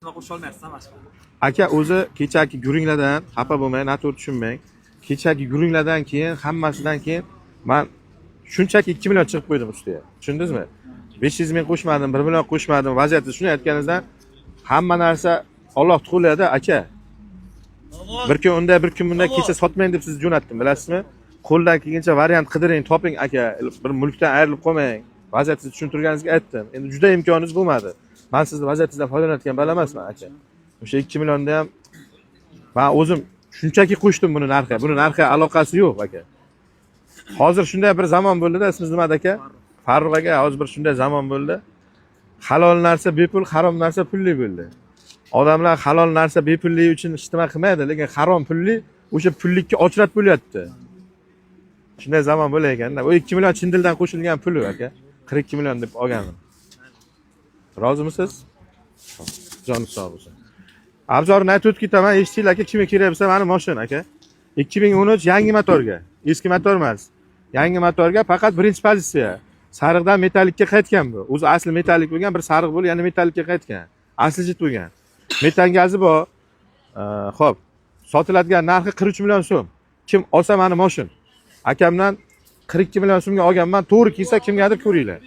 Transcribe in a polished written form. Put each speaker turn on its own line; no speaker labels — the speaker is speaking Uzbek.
Qo'sholmayapsiz boshqa.
Aka o'zi kechagi guringlardan xafa bo'lmang, noto'g'ri tushunmang. Kechagi guringlardan keyin, hammasidan keyin men shunchaki 2 million chiqib qo'ydim ustiga. Tushundingizmi? 500 ming qo'shmadim, 1 million qo'shmadim. Vaziyatni shuni aytganingizdan hamma narsa Alloh qo'lida aka. Bir kun unda, bir kun bunda kecha sotmang deb sizni jo'natdim, bilasizmi? Qo'ldan kelgancha variant qidiring, toping aka. Bir mulkdan ayrilib qolmang. Vaziyatni tushuntirganingizga aytdim. Endi juda imkoningiz bo'lmadi. Men sizni vaziyatingizdan foydalanayotgan bola emasman aka. O'sha 2 millionni ham men o'zim shunchaki qo'shdim buni narxi. Buni narxi aloqasi yo'q aka. Hozir shunday bir zamon bo'ldi-da, ismingiz nima aka? Farruh aka, hozir bir shunday zamon bo'ldi. Halol narsa bepul, harom narsa pulli bo'ldi. Odamlar halol narsa bepullik uchun ishtima qilmaydi, lekin harom pulli o'sha pullikka ochrat bo'lyapti. Shunday zamon bo'lar ekanda. O 2 million chin dildan qo'shilgan pul aka. 42 million deb olganim. Rozimisiz? Joningiz sog' bo'lsin. Abzorini aytib o'tib ketaman, eshitdinglar aka, kimga kerak bo'lsa mani mashina aka. 2013 yangi motorga, eski motor emas. Yangi motorga faqat birinchi pozitsiya. Sariqdan metallikka qaytgan bu. O'zi asli metallik bo'lgan, bir sariq bo'lib, yana metallikka qaytgan. Asli jit bo'lgan. Metan gazi bor. Xo'p, sotiladigan narxi 43 million so'm. Kim olsa mani mashina. Akamdan 42 million so'mga olganman. To'g'ri kelsa kimgadir ko'ringlar.